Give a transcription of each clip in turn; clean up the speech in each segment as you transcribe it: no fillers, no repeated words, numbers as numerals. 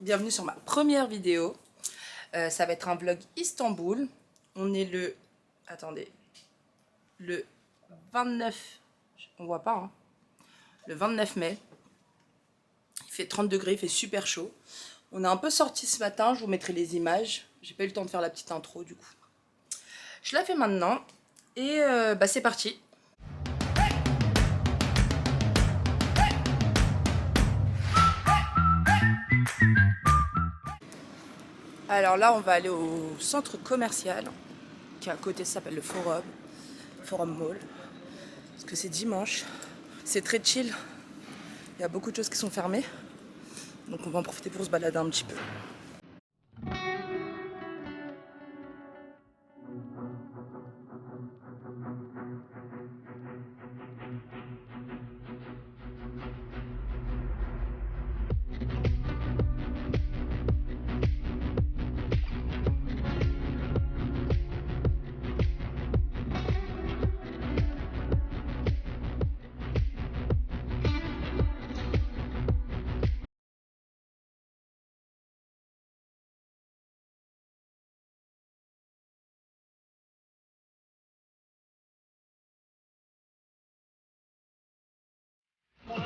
Bienvenue sur ma première vidéo. Ça va être un vlog Istanbul. On est le... Attendez. Le 29... On voit pas, hein. Le 29 mai. Il fait 30 degrés, il fait super chaud. On est un peu sorti ce matin, je vous mettrai les images. J'ai pas eu le temps de faire la petite intro du coup. Je la fais maintenant. Et c'est parti. Alors là, on va aller au centre commercial qui est à côté, ça s'appelle le Forum Mall. Parce que c'est dimanche, c'est très chill. Il y a beaucoup de choses qui sont fermées. Donc on va en profiter pour se balader un petit peu.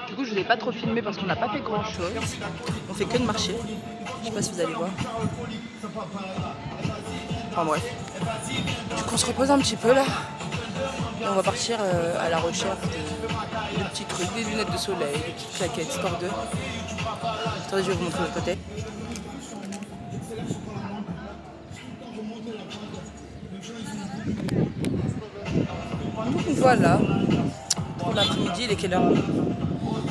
Du coup, je ne vous ai pas trop filmé parce qu'on n'a pas fait grand chose. On fait que de marcher. Je sais pas si vous allez voir. Enfin bref. Du coup, on se repose un petit peu là. Et on va partir à la recherche de petits trucs, des lunettes de soleil, des petites claquettes, sport 2. Attendez, je vais vous montrer l'autre côté. Donc voilà. Pour l'après-midi, il est quelle heure?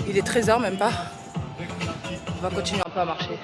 Il est 13 h même pas. On va continuer un peu à marcher.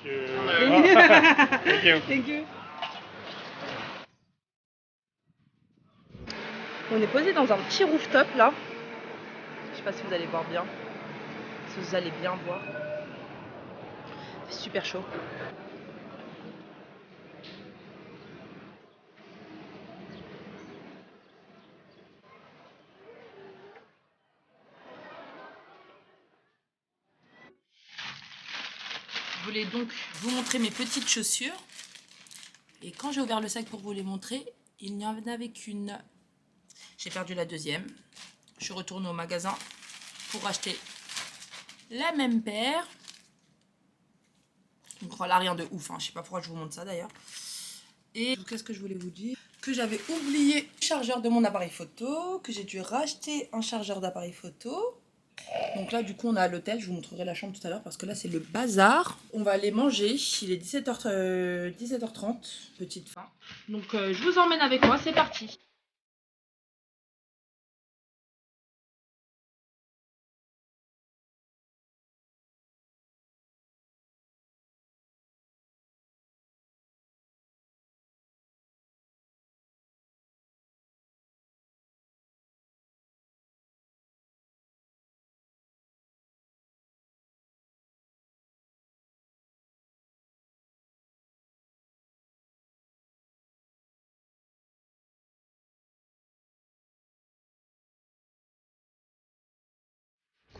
Thank you. Thank you. On est posé dans un petit rooftop là. Je sais pas si vous allez voir bien. Si vous allez bien voir. C'est super chaud. Je voulais donc vous montrer mes petites chaussures. Et quand j'ai ouvert le sac pour vous les montrer, il n'y en avait qu'une. J'ai perdu la deuxième. Je suis retournée au magasin pour acheter la même paire. Donc voilà, rien de ouf, hein. Je sais pas pourquoi je vous montre ça d'ailleurs. Et qu'est-ce que je voulais vous dire? Que j'avais oublié le chargeur de mon appareil photo, que j'ai dû racheter un chargeur d'appareil photo. Donc là, du coup, on est à l'hôtel. Je vous montrerai la chambre tout à l'heure parce que là, c'est le bazar. On va aller manger. Il est 17h30, petite faim. Donc, je vous emmène avec moi. C'est parti.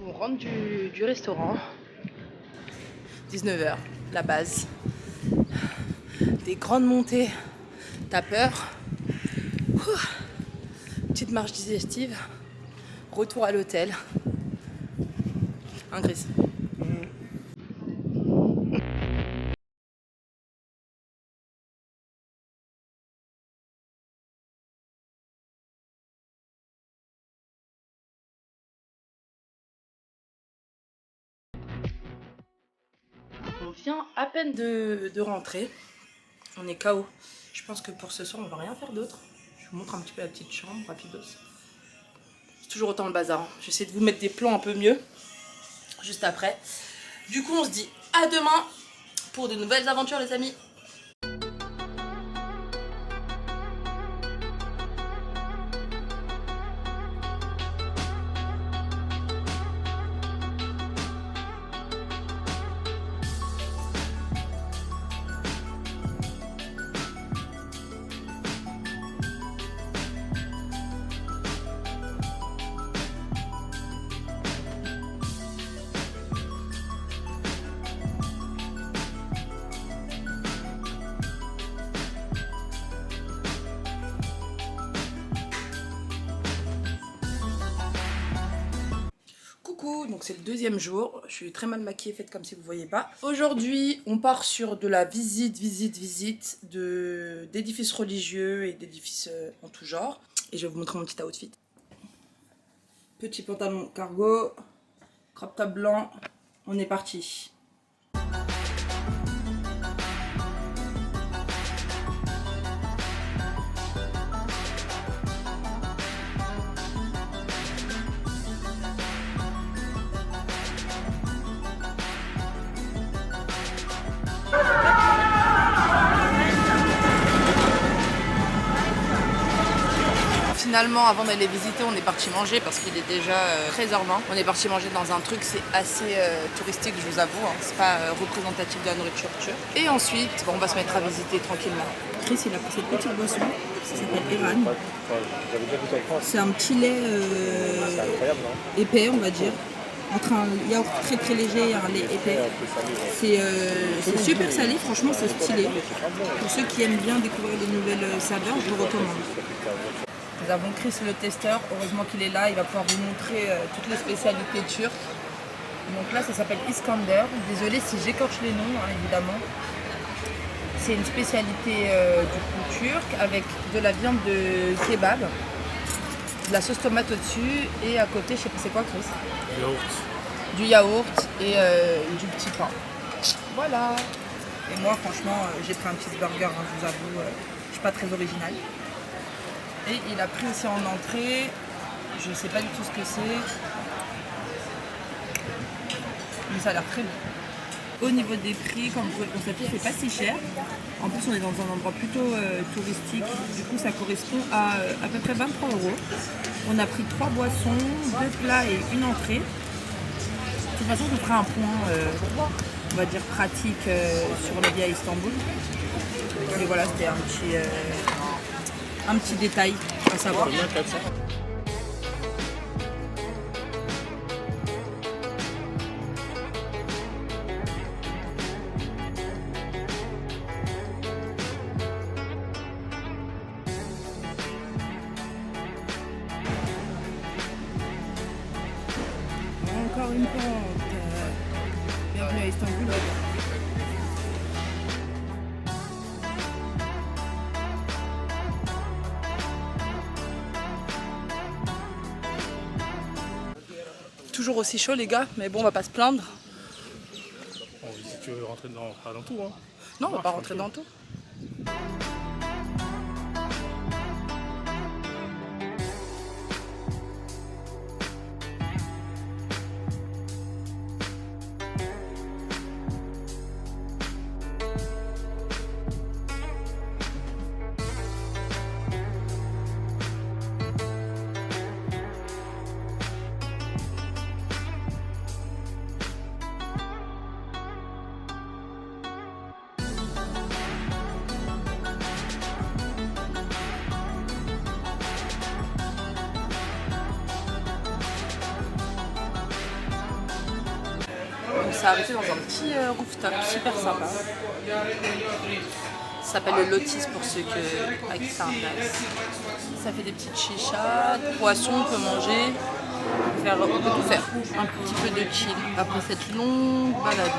On rentre du restaurant. 19h, la base. Des grandes montées. T'as peur. Petite marche digestive. Retour à l'hôtel. Un Chris. On vient à peine de rentrer. On est KO. Je pense que pour ce soir, on va rien faire d'autre. Je vous montre un petit peu la petite chambre, rapidos. C'est toujours autant le bazar, hein. J'essaie de vous mettre des plans un peu mieux juste après. Du coup, on se dit à demain pour de nouvelles aventures les amis. Coucou, donc c'est le deuxième jour, je suis très mal maquillée, faites comme si vous voyez pas. Aujourd'hui, on part sur de la visite d'édifices religieux et d'édifices en tout genre. Et je vais vous montrer mon petit outfit. Petit pantalon cargo, crop top blanc, on est parti. Finalement, avant d'aller visiter, on est parti manger parce qu'il est déjà 13h20. On est parti manger dans un truc, c'est assez touristique, je vous avoue. Hein. C'est pas représentatif de la nourriture turque. Et ensuite, bon, on va se mettre à visiter tranquillement. Chris, il a pris cette petite boisson, ça s'appelle Eran. C'est un petit lait épais, on va dire. Entre un yaourt très très léger et un lait épais. C'est super salé, franchement c'est stylé. Pour ceux qui aiment bien découvrir de nouvelles saveurs, je vous recommande. Nous avons Chris le testeur, heureusement qu'il est là, il va pouvoir vous montrer toutes les spécialités turques. Donc là ça s'appelle Iskander, désolé si j'écorche les noms hein, évidemment. C'est une spécialité du coup turque avec de la viande de kebab, de la sauce tomate au-dessus et à côté, je sais pas c'est quoi Chris ? Du yaourt et du petit pain. Voilà. Et moi franchement j'ai pris un petit burger, hein, je vous avoue, je suis pas très originale. Et il a pris aussi en entrée, je sais pas du tout ce que c'est, mais ça a l'air très bon. Au niveau des prix, comme vous pouvez le constater, c'est pas si cher. En plus, on est dans un endroit plutôt touristique, du coup ça correspond à peu près 23 €. On a pris 3 boissons, 2 plats et une entrée. De toute façon, je vous ferai un point, on va dire pratique sur la vie à Istanbul. Et voilà, c'était un petit détail à savoir. Encore une pente. Bienvenue à Istanbul. Toujours aussi chaud les gars, mais bon on va pas se plaindre. Bon, si tu veux rentrer dans tout, hein. Non, on va pas rentrer dans tout. On s'est arrêté dans un petit rooftop super sympa. Ça s'appelle le Lotus pour ceux à qui ça intéresse. Ça fait des petites chichas, poissons, on peut manger, on peut tout faire. Un petit peu de chill après cette longue balade.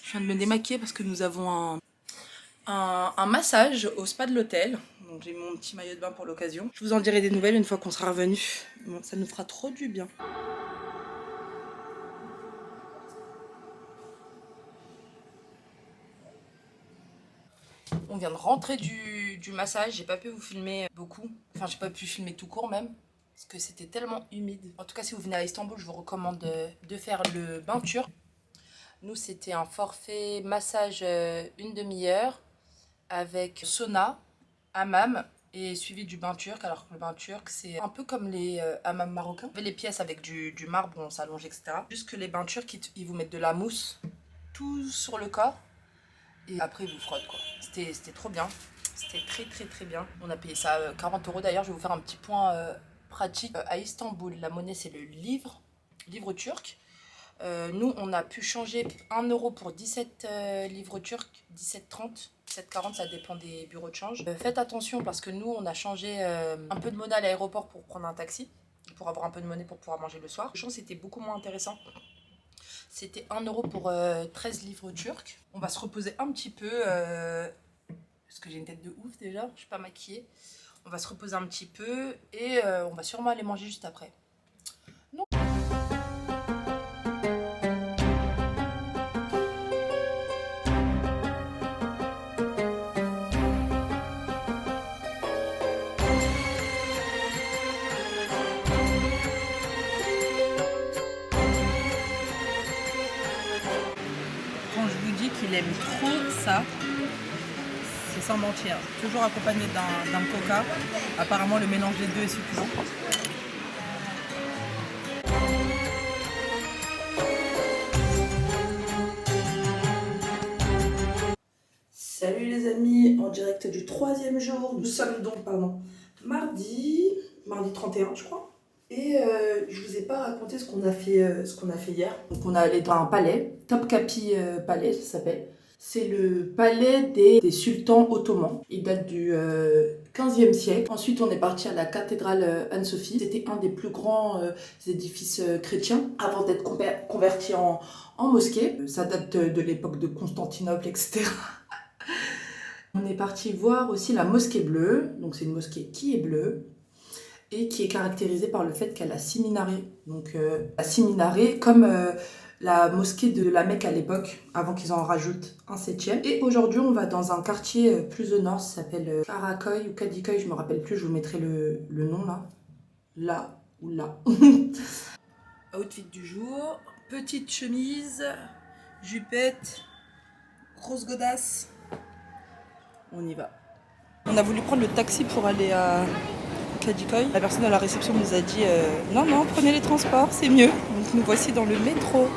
Je viens de me démaquiller parce que nous avons un massage au spa de l'hôtel. Donc j'ai mon petit maillot de bain pour l'occasion. Je vous en dirai des nouvelles une fois qu'on sera revenu. Bon, ça nous fera trop du bien. On vient de rentrer du massage. J'ai pas pu vous filmer beaucoup. Enfin, j'ai pas pu filmer tout court même. Parce que c'était tellement humide. En tout cas, si vous venez à Istanbul, je vous recommande de faire le bain turc. Nous, c'était un forfait massage une demi-heure avec sauna, hammam et suivi du bain turc. Alors que le bain turc, c'est un peu comme les hammams marocains. Vous avez les pièces avec du marbre où on s'allonge, etc. Juste que les bains turcs, ils vous mettent de la mousse tout sur le corps. Et après, ils vous frottent, quoi. C'était trop bien. C'était très bien. On a payé ça 40 € d'ailleurs. Je vais vous faire un petit point pratique. À Istanbul, la monnaie, c'est le livre turc. Nous, on a pu changer 1 € pour 17 livres turcs, 17,30, 17,40, ça dépend des bureaux de change. Faites attention parce que nous, on a changé un peu de monnaie à l'aéroport pour prendre un taxi, pour avoir un peu de monnaie pour pouvoir manger le soir. Le change, c'était beaucoup moins intéressant. C'était 1 € pour 13 livres turcs. On va se reposer un petit peu, parce que j'ai une tête de ouf déjà, je suis pas maquillée. On va se reposer un petit peu et on va sûrement aller manger juste après. Quand je vous dis qu'il aime trop ça, c'est sans mentir. Toujours accompagné d'un coca. Apparemment, le mélange des deux est suffisant. Salut les amis, en direct du 3e jour. Nous sommes donc, mardi 31 je crois. Et je vous ai pas raconté ce qu'on a fait hier. Donc on est allé dans un palais, Topkapi Palais ça s'appelle. C'est le palais des sultans ottomans. Il date du 15e siècle. Ensuite on est parti à la cathédrale Anne-Sophie. C'était un des plus grands édifices chrétiens avant d'être converti en mosquée. Ça date de l'époque de Constantinople, etc. On est parti voir aussi la mosquée bleue. Donc c'est une mosquée qui est bleue et qui est caractérisée par le fait qu'elle a 6 minarets. Donc, 6 minarets, comme la mosquée de la Mecque à l'époque, avant qu'ils en rajoutent un 7e. Et aujourd'hui, on va dans un quartier plus au nord, ça s'appelle Karaköy ou Kadıköy, je me rappelle plus, je vous mettrai le nom là. Là ou là. Outfit du jour, petite chemise, jupette, grosse godasse. On y va. On a voulu prendre le taxi pour aller à Kadıköy. La personne à la réception nous a dit non, prenez les transports, c'est mieux. Donc nous voici dans le métro.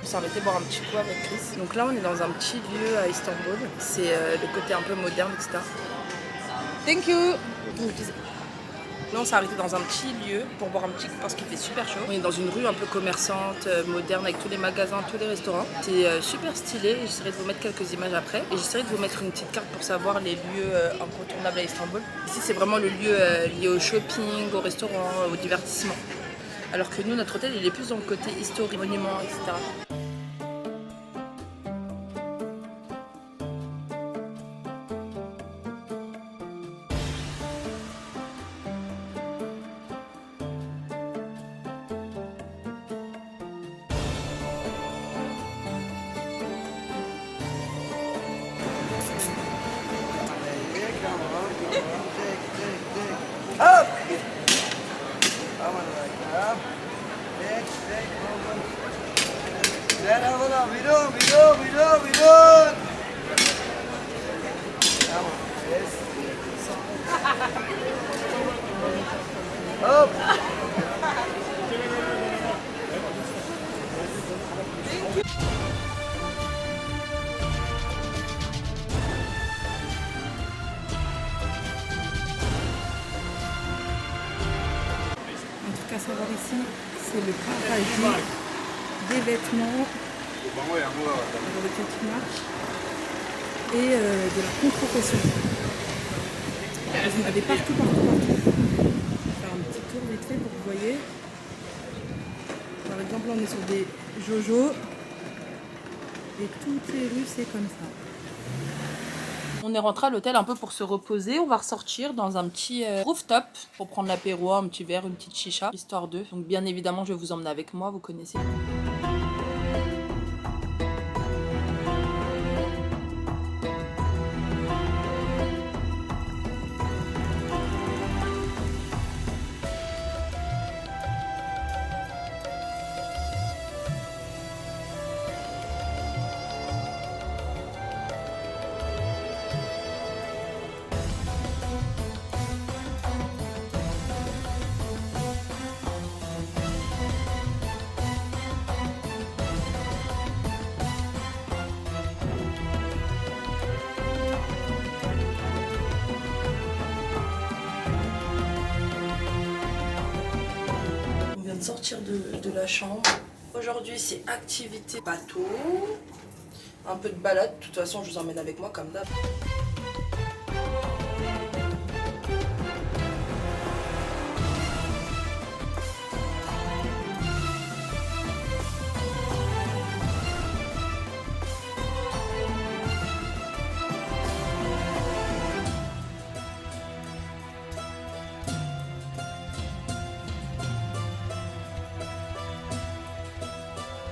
On s'est arrêté boire un petit coup avec Chris. Donc là on est dans un petit lieu à Istanbul. C'est le côté un peu moderne, etc. Thank you. Là on s'est arrêté dans un petit lieu pour boire un petit coup parce qu'il fait super chaud. On est dans une rue un peu commerçante, moderne, avec tous les magasins, tous les restaurants. C'est super stylé. J'essaierai de vous mettre quelques images après. Et j'essaierai de vous mettre une petite carte pour savoir les lieux incontournables à Istanbul. Ici c'est vraiment le lieu lié au shopping, au restaurant, au divertissement. Alors que nous, notre hôtel, il est plus dans le côté historique, monuments, etc. Bidon, bidon, bidon, bidon. Hop. En tout cas, savoir ici, c'est le paradis des vêtements, avec cette marque, et de la contrefaçon. Vous en avez partout, partout, partout. Je vais faire un petit tour vite fait pour que vous voyez. Par exemple, on est sur des Jojo, et toutes les rues, c'est comme ça. On est rentré à l'hôtel un peu pour se reposer. On va ressortir dans un petit rooftop pour prendre l'apéro, un petit verre, une petite chicha, histoire d'eux. Donc bien évidemment, je vais vous emmener avec moi, vous connaissez. Sortir de la chambre. Aujourd'hui c'est activité bateau, un peu de balade, de toute façon je vous emmène avec moi comme d'hab.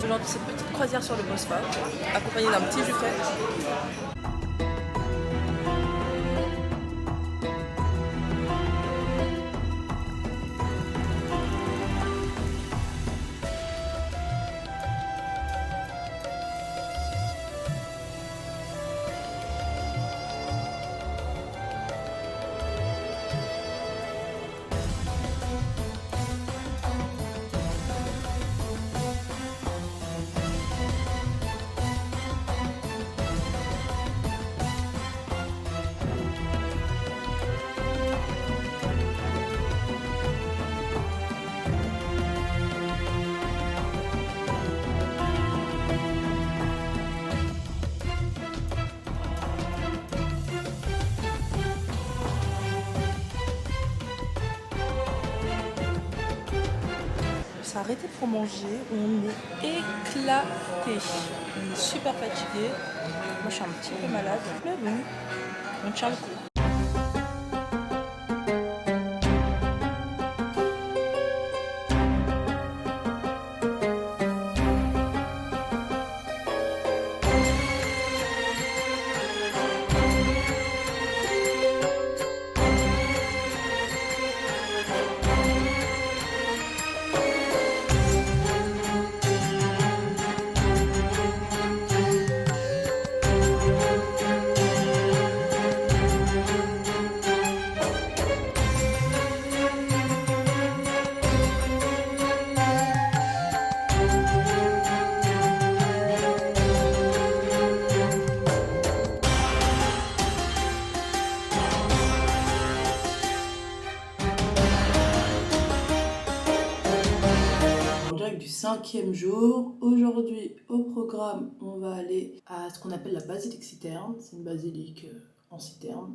Lors de cette petite croisière sur le Bosphore, accompagnée d'un petit jus frais. On s'est arrêté pour manger, on est éclaté, on est super fatigué. Moi je suis un petit peu malade, mais bon, on tient le coup. Du 5e jour. Aujourd'hui au programme on va aller à ce qu'on appelle la basilique citerne. C'est une basilique en citerne.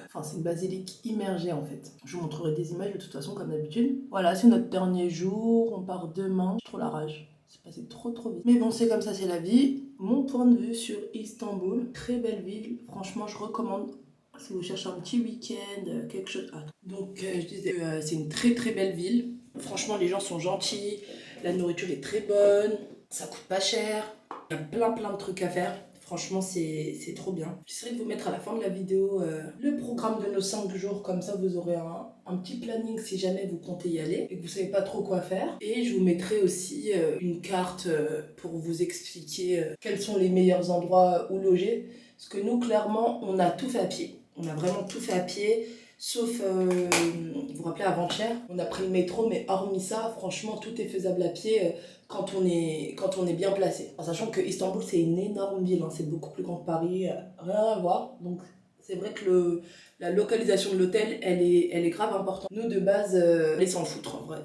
Enfin c'est une basilique immergée en fait. Je vous montrerai des images de toute façon comme d'habitude. Voilà, c'est notre dernier jour, on part demain. J'ai trop la rage, c'est passé trop vite. Mais bon c'est comme ça, c'est la vie. Mon point de vue sur Istanbul, très belle ville. Franchement je recommande si vous cherchez un petit week-end, quelque chose. Ah. Donc je disais, c'est une très belle ville. Franchement, les gens sont gentils, la nourriture est très bonne, ça coûte pas cher, il y a plein de trucs à faire. Franchement, c'est trop bien. J'essaierai de vous mettre à la fin de la vidéo le programme de nos 5 jours. Comme ça, vous aurez un petit planning si jamais vous comptez y aller et que vous savez pas trop quoi faire. Et je vous mettrai aussi une carte pour vous expliquer quels sont les meilleurs endroits où loger. Parce que nous, clairement, on a tout fait à pied. On a vraiment tout fait à pied. Sauf, vous vous rappelez, avant-hier, on a pris le métro, mais hormis ça, franchement, tout est faisable à pied quand on est bien placé. En sachant que Istanbul, c'est une énorme ville, hein, c'est beaucoup plus grand que Paris, rien à voir. Donc, c'est vrai que la localisation de l'hôtel, elle est grave importante. Nous, de base, on s'en foutre, en vrai.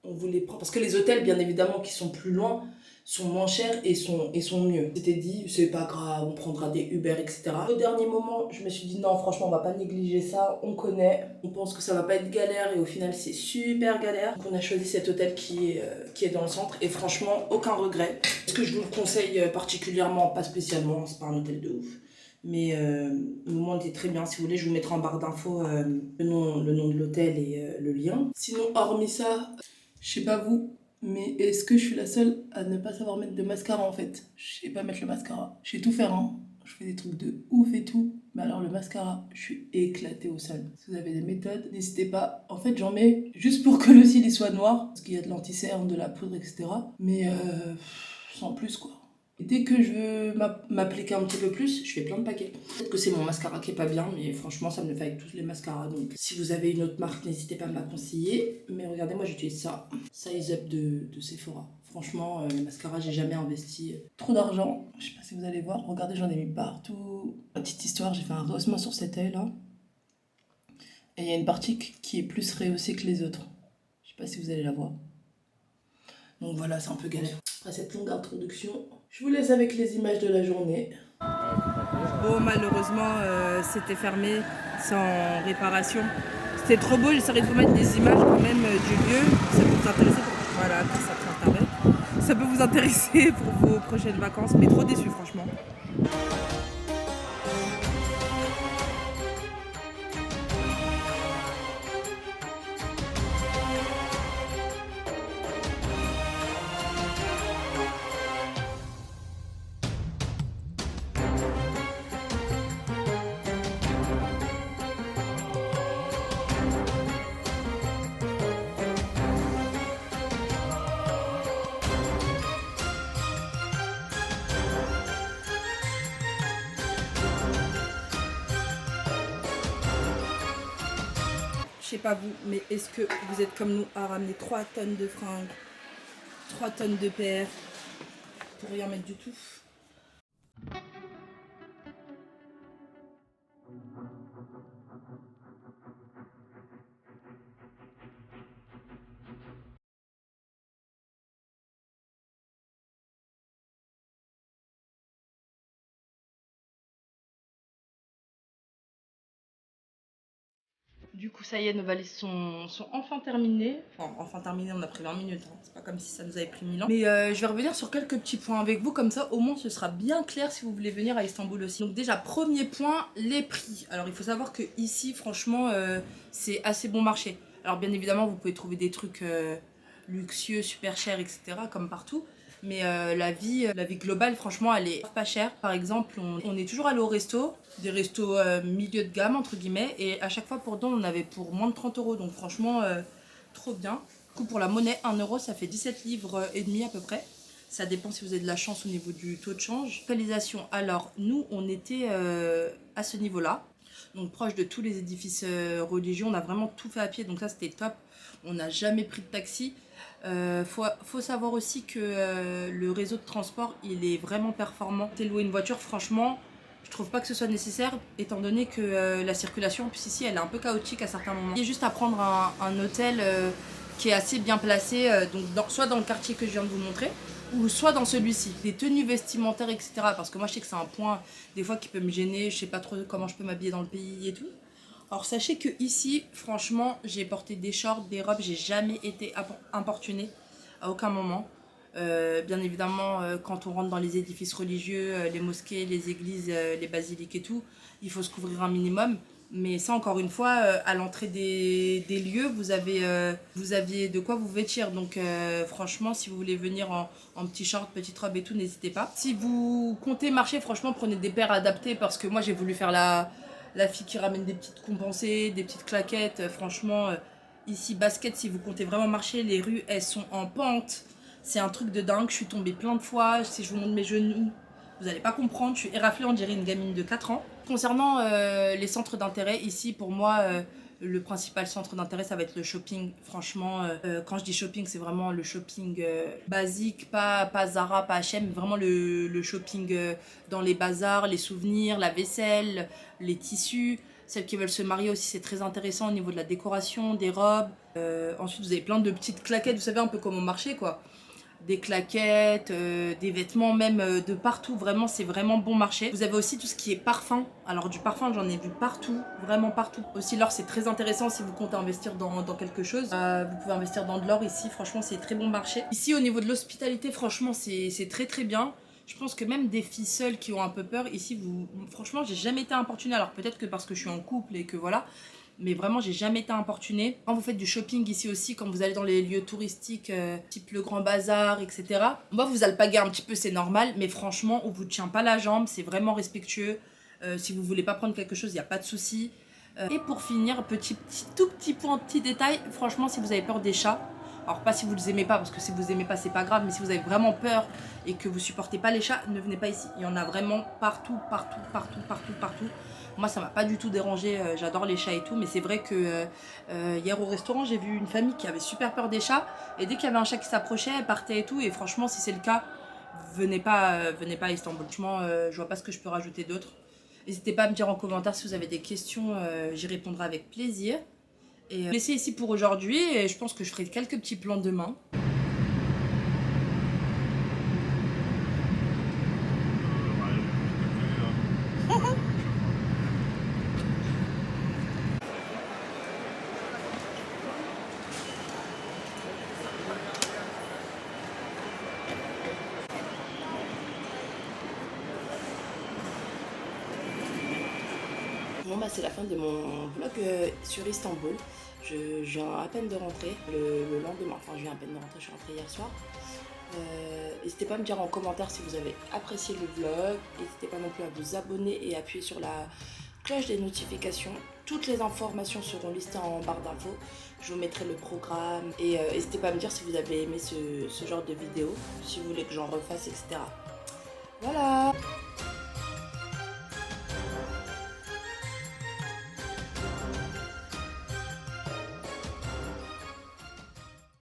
On voulait prendre... Parce que les hôtels, bien évidemment, qui sont plus loin, sont moins chers et sont mieux. C'était dit, c'est pas grave, on prendra des Uber, etc. Au dernier moment, je me suis dit non, franchement, on va pas négliger ça, on connaît, on pense que ça va pas être galère et au final, c'est super galère. Donc on a choisi cet hôtel qui est dans le centre et franchement, aucun regret. Est-ce que je vous le conseille particulièrement? Pas spécialement, c'est pas un hôtel de ouf. Mais le moment était très bien. Si vous voulez, je vous mettrai en barre d'infos le nom de l'hôtel et le lien. Sinon, hormis ça, je sais pas vous, mais est-ce que je suis la seule à ne pas savoir mettre de mascara en fait? Je sais pas mettre le mascara. Je sais tout faire, hein. Je fais des trucs de ouf et tout. Mais alors le mascara, je suis éclatée au sol. Si vous avez des méthodes, n'hésitez pas. En fait, j'en mets juste pour que le cil il soit noir. Parce qu'il y a de l'anti-cerne, de la poudre, etc. Mais sans plus quoi. Et dès que je veux m'appliquer un petit peu plus, je fais plein de paquets. Peut-être que c'est mon mascara qui est pas bien, mais franchement, ça me le fait avec tous les mascaras. Donc, si vous avez une autre marque, n'hésitez pas à me la conseiller. Mais regardez, moi, j'utilise ça. Size Up de Sephora. Franchement, le mascara, j'ai jamais investi trop d'argent. Je sais pas si vous allez voir. Regardez, j'en ai mis partout. Petite histoire, j'ai fait un rehaussement sur cet œil là. Et il y a une partie qui est plus rehaussée que les autres. Je sais pas si vous allez la voir. Donc voilà, c'est un peu galère. Après cette longue introduction, je vous laisse avec les images de la journée. Bon, malheureusement, c'était fermé, sans réparation. C'était trop beau, j'essaierai de vous mettre des images quand même du lieu. Ça peut vous intéresser voilà, ça peut vous intéresser pour vos prochaines vacances, mais trop déçu franchement. Je sais pas vous, mais est-ce que vous êtes comme nous à ramener 3 tonnes de fringues, 3 tonnes de paires, pour rien mettre du tout? Du coup, ça y est, nos valises sont enfin terminées. Enfin terminées, on a pris 20 minutes. Hein. C'est pas comme si ça nous avait pris 1000 ans. Mais je vais revenir sur quelques petits points avec vous. Comme ça, au moins, ce sera bien clair si vous voulez venir à Istanbul aussi. Donc déjà, premier point, les prix. Alors, il faut savoir que ici, franchement, c'est assez bon marché. Alors, bien évidemment, vous pouvez trouver des trucs luxueux, super chers, etc. comme partout. Mais la vie globale, franchement, elle est pas chère. Par exemple, on est toujours allé au resto, des restos milieu de gamme, entre guillemets. Et à chaque fois, pour Don, on avait pour moins de 30 €. Donc franchement, trop bien. Du coup, pour la monnaie, 1 €, ça fait 17 livres et demi à peu près. Ça dépend si vous avez de la chance au niveau du taux de change. Localisation, alors nous, on était à ce niveau-là. Donc proche de tous les édifices religieux. On a vraiment tout fait à pied, donc ça, c'était top. On n'a jamais pris de taxi. Faut savoir aussi que le réseau de transport il est vraiment performant. Louer une voiture, franchement, je trouve pas que ce soit nécessaire étant donné que la circulation ici elle est un peu chaotique à certains moments. Il y a juste à prendre un hôtel qui est assez bien placé, donc soit dans le quartier que je viens de vous montrer, ou soit dans celui-ci. Des tenues vestimentaires, etc. Parce que moi je sais que c'est un point des fois qui peut me gêner, je sais pas trop comment je peux m'habiller dans le pays et tout. Alors sachez que ici, franchement, j'ai porté des shorts, des robes, j'ai jamais été importunée à aucun moment. Bien évidemment, quand on rentre dans les édifices religieux, les mosquées, les églises, les basiliques et tout, il faut se couvrir un minimum. Mais ça, encore une fois, à l'entrée des lieux, vous aviez de quoi vous vêtir. Donc franchement, si vous voulez venir en petit short, petite robe et tout, n'hésitez pas. Si vous comptez marcher, franchement, prenez des paires adaptées parce que moi, j'ai voulu faire la fille qui ramène des petites compensées, des petites claquettes. Franchement, ici, basket, si vous comptez vraiment marcher, les rues, elles sont en pente. C'est un truc de dingue. Je suis tombée plein de fois. Si je vous montre mes genoux, vous n'allez pas comprendre. Je suis éraflée, on dirait une gamine de 4 ans. Concernant les centres d'intérêt, ici, pour moi, le principal centre d'intérêt, ça va être le shopping. Franchement, quand je dis shopping, c'est vraiment le shopping basique, pas Zara, pas H&M, vraiment le shopping dans les bazars, les souvenirs, la vaisselle, les tissus. Celles qui veulent se marier aussi, c'est très intéressant au niveau de la décoration, des robes. Ensuite, vous avez plein de petites claquettes, vous savez un peu comme au marché, quoi. Des claquettes, des vêtements même de partout, vraiment c'est vraiment bon marché. Vous avez aussi tout ce qui est parfum, alors du parfum j'en ai vu partout, vraiment partout. Aussi l'or c'est très intéressant si vous comptez investir dans quelque chose, vous pouvez investir dans de l'or ici, franchement c'est très bon marché. Ici au niveau de l'hospitalité franchement c'est très très bien. Je pense que même des filles seules qui ont un peu peur, ici franchement j'ai jamais été importunée, alors peut-être que parce que je suis en couple et que voilà. Mais vraiment, j'ai jamais été importunée. Quand vous faites du shopping ici aussi, quand vous allez dans les lieux touristiques, type le Grand Bazar, etc. Moi, vous alpaguez un petit peu, c'est normal. Mais franchement, on vous tient pas la jambe. C'est vraiment respectueux. Si vous voulez pas prendre quelque chose, il n'y a pas de souci. Et pour finir, tout petit point, petit détail. Franchement, si vous avez peur des chats, alors pas si vous les aimez pas, parce que si vous aimez pas, c'est pas grave. Mais si vous avez vraiment peur et que vous supportez pas les chats, ne venez pas ici. Il y en a vraiment partout, partout, partout, partout, partout. Moi ça m'a pas du tout dérangé, j'adore les chats et tout, mais c'est vrai que hier au restaurant j'ai vu une famille qui avait super peur des chats et dès qu'il y avait un chat qui s'approchait elle partait et tout, et franchement si c'est le cas venez pas à Istanbul. Franchement je vois pas ce que je peux rajouter d'autre. N'hésitez pas à me dire en commentaire si vous avez des questions, j'y répondrai avec plaisir. Et laissez ici pour aujourd'hui et je pense que je ferai quelques petits plans demain. Bon bah c'est la fin de mon vlog sur Istanbul. Je viens à peine de rentrer le lendemain, enfin je viens à peine de rentrer, je suis rentrée hier soir. N'hésitez pas à me dire en commentaire si vous avez apprécié le vlog. N'hésitez pas non plus à vous abonner et appuyer sur la cloche des notifications. Toutes les informations seront listées en barre d'infos. Je vous mettrai le programme et n'hésitez pas à me dire si vous avez aimé ce genre de vidéo, si vous voulez que j'en refasse, etc. Voilà.